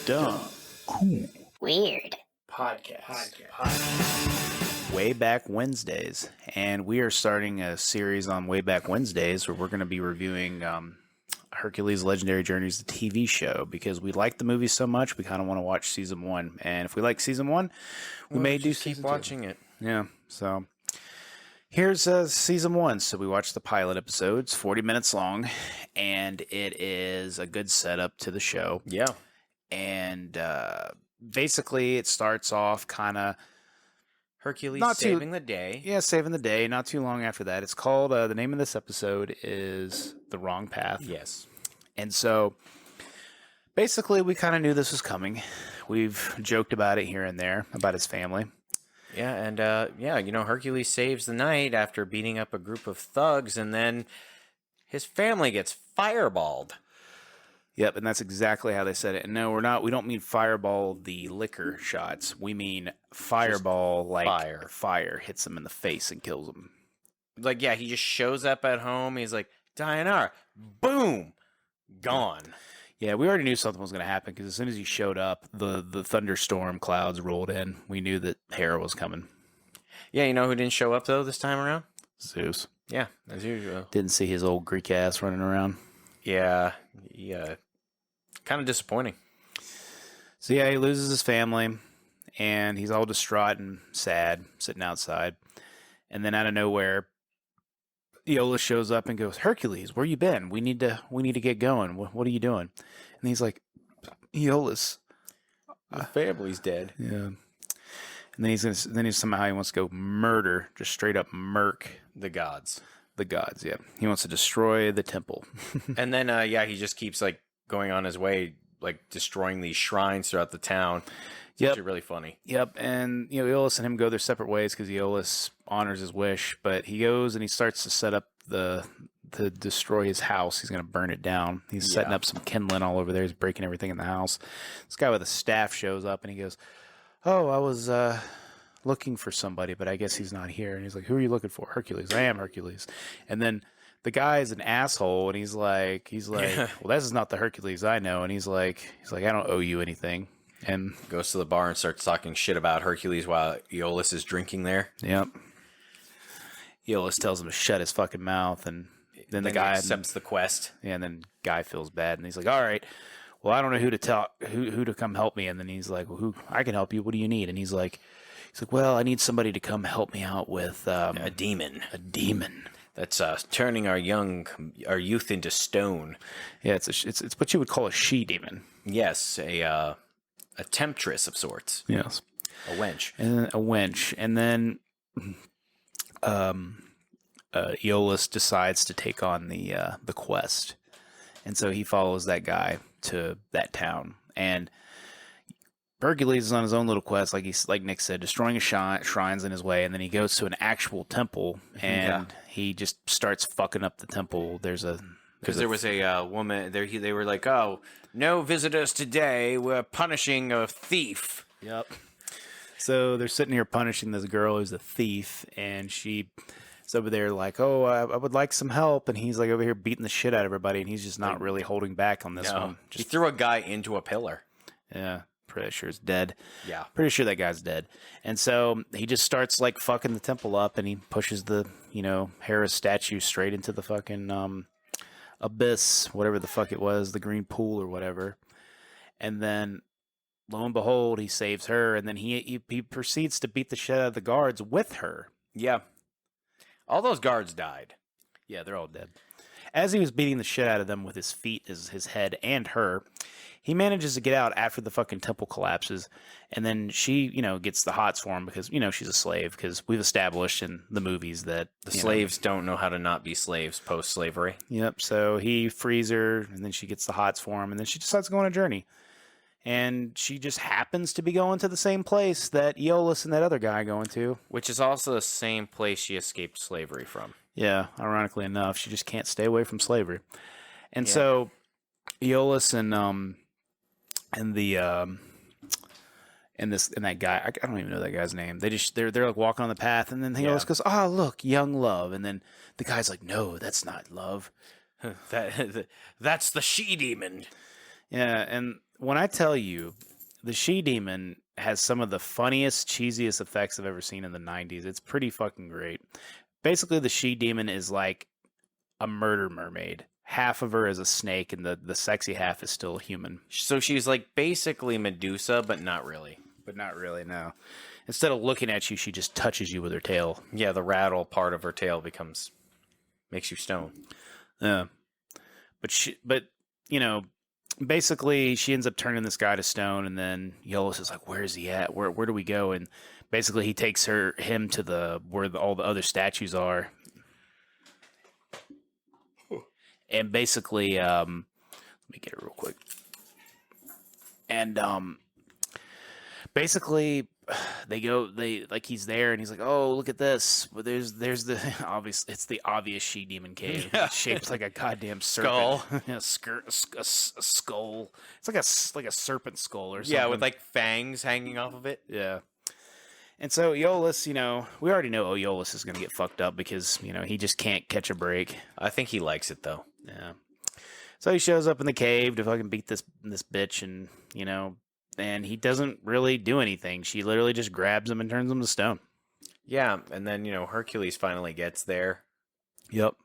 Dumb. Cool. Weird. Podcast. Wayback Wednesdays. And we are starting a series on Wayback Wednesdays where we're going to be reviewing Hercules' Legendary Journeys, the TV show, because we like the movie so much, we kind of want to watch season 1. And if we like season 1, we may do keep season watching 2. it. Yeah, so here's season 1. So we watched the pilot episodes, 40 minutes long, and it is a good setup to the show. Yeah. And basically it starts off kind of Hercules saving the day. Yeah, saving the day. Not too long after that. It's called, the name of this episode is The Wrong Path. Yes. And so basically we kind of knew this was coming. We've joked about it here and there, about his family. Yeah, and Hercules saves the night after beating up a group of thugs, and then his family gets fireballed. Yep, and that's exactly how they said it. And no, we don't mean fireball the liquor shots. We mean fireball like fire hits him in the face and kills him. Like, yeah, he just shows up at home. He's like, Diana, boom, gone. Yeah, we already knew something was going to happen because as soon as he showed up, the thunderstorm clouds rolled in. We knew that Hera was coming. Yeah, you know who didn't show up, though, this time around? Zeus. Yeah, as usual. Didn't see his old Greek ass running around. Yeah. Kind of disappointing. So yeah, he loses his family, and he's all distraught and sad, sitting outside. And then out of nowhere, Iolus shows up and goes, "Hercules, where you been? We need to get going. What are you doing?" And he's like, "Iolus, the family's dead." Yeah. And then he's somehow he wants to go murder, just straight up murk the gods. The gods, yeah. He wants to destroy the temple. And then, he just keeps, going on his way, destroying these shrines throughout the town. It's actually really funny. Yep, and, Iolus and him go their separate ways because Iolus honors his wish, but he goes and he starts to set up to destroy his house. He's going to burn it down. He's setting up some kindling all over there. He's breaking everything in the house. This guy with a staff shows up and he goes, "Oh, I was looking for somebody, but I guess he's not here." And he's like, "Who are you looking for?" "Hercules." "I am Hercules." And then the guy's an asshole, and he's like, "Well, this is not the Hercules I know." And he's like, "I don't owe you anything." And goes to the bar and starts talking shit about Hercules while Iolus is drinking there. Yep. Iolus tells him to shut his fucking mouth, and then the guy accepts the quest. Yeah, and then guy feels bad, and he's like, "All right, well, I don't know who to come help me." And then he's like, "Well, who I can help you? What do you need?" And he's like, "Well, I need somebody to come help me out with a demon. A demon that's turning our youth into stone." Yeah, it's what you would call a she-demon. Yes, a temptress of sorts. Yes, a wench. And then Iolus decides to take on the quest, and so he follows that guy to that town. And Hercules is on his own little quest, like Nick said, destroying shrines in his way, and then he goes to an actual temple, and he just starts fucking up the temple. Because there was a woman there. They were like, "Oh, no visitors today. We're punishing a thief." Yep. So they're sitting here punishing this girl who's a thief, and she's over there like, "Oh, I would like some help," and he's like over here beating the shit out of everybody, and he's just not really holding back on this one. He threw a guy into a pillar. Yeah. Pretty sure he's dead. Yeah. Pretty sure that guy's dead. And so he just starts fucking the temple up, and he pushes the, Hera statue straight into the fucking abyss, whatever the fuck it was, the green pool or whatever. And then lo and behold, he saves her, and then he proceeds to beat the shit out of the guards with her. Yeah. All those guards died. Yeah, they're all dead. As he was beating the shit out of them with his feet, his head, and her, he manages to get out after the fucking temple collapses, and then she, gets the hots for him because, she's a slave, because we've established in the movies that the slaves don't know how to not be slaves post-slavery. Yep, so he frees her, and then she gets the hots for him, and then she decides to go on a journey. And she just happens to be going to the same place that Iolus and that other guy are going to. Which is also the same place she escaped slavery from. Yeah, ironically enough, she just can't stay away from slavery. And so Iolus and that guy, I don't even know that guy's name. They're like walking on the path, and then Iolus goes, "Oh, look, young love." And then the guy's like, "No, that's not love. That's the she-demon." Yeah, and when I tell you, the she-demon has some of the funniest, cheesiest effects I've ever seen in the 90s. It's pretty fucking great. Basically, the she-demon is like a murder mermaid. Half of her is a snake, and the sexy half is still human. So she's like basically Medusa, but not really. But not really, no. Instead of looking at you, she just touches you with her tail. Yeah, the rattle part of her tail makes you stone. Yeah. But you know, basically she ends up turning this guy to stone, and then Iolus is like, where is he at? Where do we go? And basically he takes him to where all the other statues are. And basically, let me get it real quick. And basically he's there, and he's like, oh, look at this. Well, there's the obvious. It's the obvious she-demon cave. Yeah. It's shaped like a goddamn serpent. Skull. a skull. It's like a serpent skull or something. Yeah, with like fangs hanging off of it. Yeah. And so Iolus, we already know Iolus is going to get fucked up because, he just can't catch a break. I think he likes it though. Yeah. So he shows up in the cave to fucking beat this bitch, and, and he doesn't really do anything. She literally just grabs him and turns him to stone. Yeah, and then, Hercules finally gets there. Yep.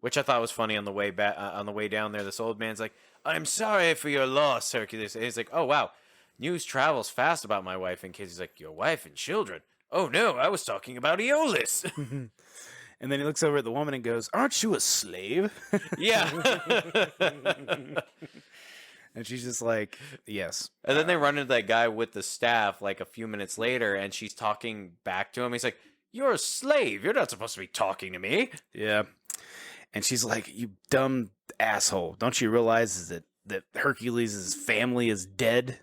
Which I thought was funny on the way back, on the way down there. This old man's like, "I'm sorry for your loss, Hercules." And he's like, "Oh wow, news travels fast about my wife and kids." He's like, "Your wife and children?" "Oh no, I was talking about Iolus." And then he looks over at the woman and goes, "Aren't you a slave?" Yeah. And she's just like, "Yes." And then they run into that guy with the staff like a few minutes later, and she's talking back to him. He's like, "You're a slave. You're not supposed to be talking to me." Yeah. And she's like, "You dumb asshole. Don't you realize that Hercules' family is dead?"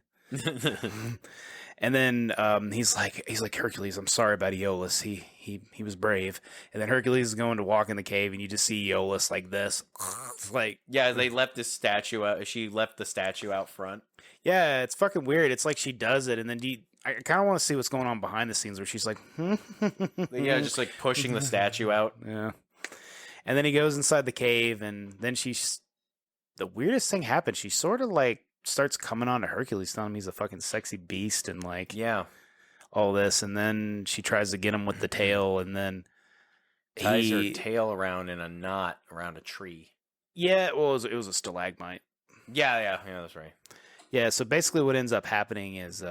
And then he's like, "Hercules, I'm sorry about Iolus. He was brave." And then Hercules is going to walk in the cave, and you just see Iolus like this. It's like, yeah, they left this statue out. She left the statue out front. yeah, it's fucking weird. It's like she does it, and then I kind of want to see what's going on behind the scenes where she's like, Yeah, just like pushing the statue out. Yeah. And then he goes inside the cave, and then the weirdest thing happens. She sort of like starts coming on to Hercules, telling him he's a fucking sexy beast and like, Yeah. all this. And then she tries to get him with the tail, and then Ties her tail around in a knot around a tree. Yeah, well, it was a stalagmite. Yeah, that's right. Yeah, so basically what ends up happening is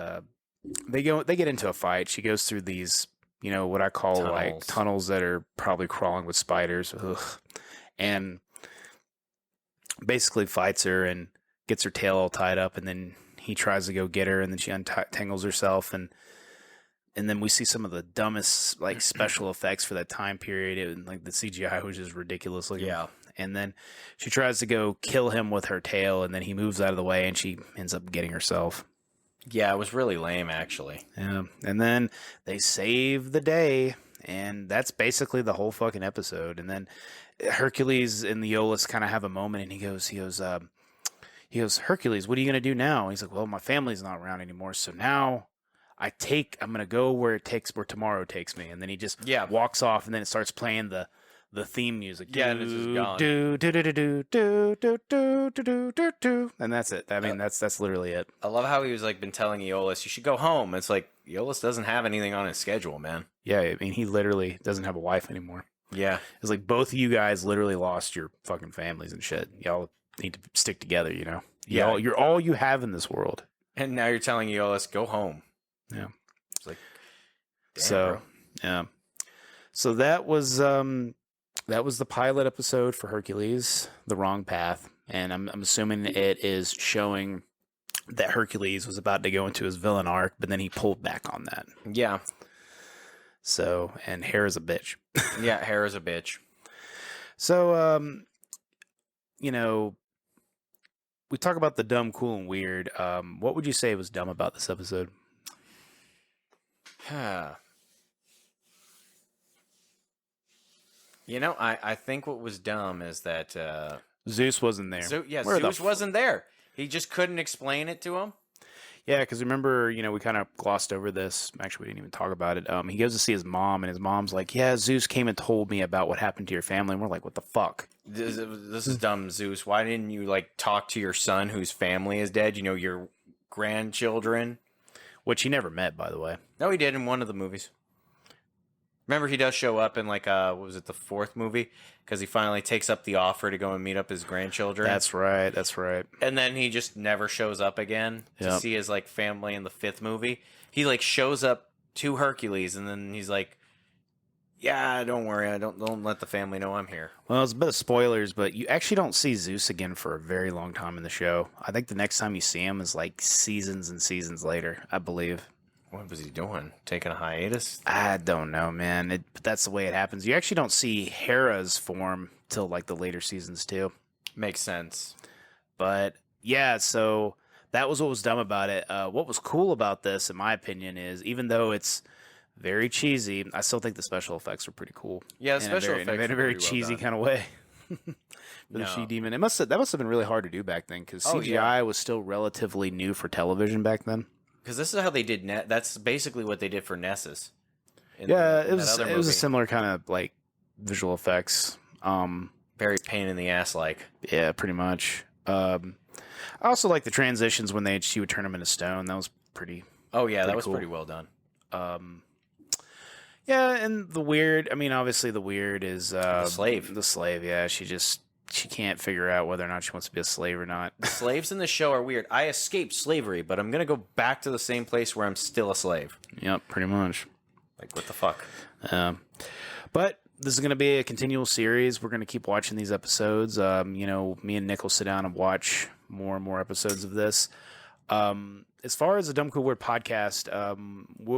they get into a fight. She goes through these, what I call like tunnels that are probably crawling with spiders. Ugh. And basically fights her and gets her tail all tied up, and then he tries to go get her, and then she untangles herself, and then we see some of the dumbest like special effects for that time period. Like the CGI was just ridiculous looking. Yeah. And then she tries to go kill him with her tail, and then he moves out of the way, and she ends up getting herself. Yeah, it was really lame, actually. Yeah. And then they save the day, and that's basically the whole fucking episode. And then Hercules and the Iolus kind of have a moment, and he goes, "Hercules, what are you going to do now?" And he's like, "Well, my family's not around anymore, so now I'm going to go where tomorrow takes me." And then he just walks off, and then it starts playing the theme music. Yeah, and it's just gone. And that's it. I mean, that's literally it. I love how he was like been telling Iolus, "You should go home." It's like Iolus doesn't have anything on his schedule, man. Yeah, I mean, he literally doesn't have a wife anymore. Yeah. It's like both of you guys literally lost your fucking families and shit. Y'all need to stick together, Yeah. You're all you have in this world. And now you're telling Iolus, "Go home." Yeah. It's like, damn, so, bro. yeah. So that was the pilot episode for Hercules, The Wrong Path. And I'm assuming it is showing that Hercules was about to go into his villain arc, but then he pulled back on that. Yeah. So, and Hera's a bitch. Yeah, Hera's a bitch. So, we talk about the dumb, cool, and weird. What would you say was dumb about this episode? I think what was dumb is that Zeus wasn't there. Zeus wasn't there. He just couldn't explain it to him. Yeah, because remember, we kind of glossed over this. Actually, we didn't even talk about it. He goes to see his mom, and his mom's like, "Yeah, Zeus came and told me about what happened to your family." And we're like, "What the fuck?" This is dumb, Zeus. Why didn't you like talk to your son whose family is dead? Your grandchildren. Which he never met, by the way. No, he did in one of the movies. Remember, he does show up in like what was it, the fourth movie? Because he finally takes up the offer to go and meet up his grandchildren. That's right. That's right. And then he just never shows up again to see his like family in the fifth movie. He like shows up to Hercules, and then he's like, "Yeah, don't worry, I don't let the family know I'm here." Well, it's a bit of spoilers, but you actually don't see Zeus again for a very long time in the show. I think the next time you see him is like seasons and seasons later, I believe. What was he doing? Taking a hiatus? I don't know, man. But that's the way it happens. You actually don't see Hera's form till like the later seasons too. Makes sense. But yeah, so that was what was dumb about it. What was cool about this, in my opinion, is even though it's very cheesy, I still think the special effects were pretty cool. Yeah, the special effects in a very cheesy kind of way. For the she-demon. That must have been really hard to do back then because CGI was still relatively new for television back then. Because this is how they did that's basically what they did for Nessus. It was a similar kind of like visual effects. Very pain in the ass like. Yeah, pretty much. I also like the transitions when she would turn them into stone. That was pretty. Oh yeah, that was cool. pretty well done. Yeah, and the weird. I mean, obviously the weird is the slave. The slave. Yeah, she can't figure out whether or not she wants to be a slave or not. Slaves in the show are weird. I escaped slavery, but I'm going to go back to the same place where I'm still a slave. Yep, pretty much. Like, what the fuck? But this is going to be a continual series. We're going to keep watching these episodes. Me and Nick will sit down and watch more and more episodes of this. As far as the Dumb Cool Weird podcast,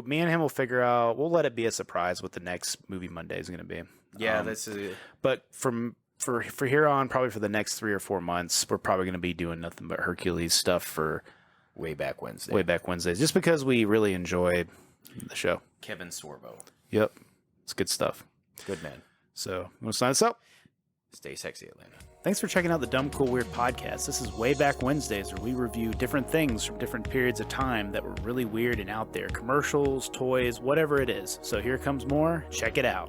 me and him will figure out, we'll let it be a surprise what the next Movie Monday is going to be. Yeah, this is. But for here on, probably for the next 3 or 4 months, we're probably going to be doing nothing but Hercules stuff for Wayback Wednesday. Wayback Wednesdays, just because we really enjoy the show. Kevin Sorbo. Yep. It's good stuff. Good man. So, you want to sign us up? Stay sexy, Atlanta. Thanks for checking out the Dumb Cool Weird podcast. This is Wayback Wednesdays, where we review different things from different periods of time that were really weird and out there. Commercials, toys, whatever it is. So here comes more. Check it out.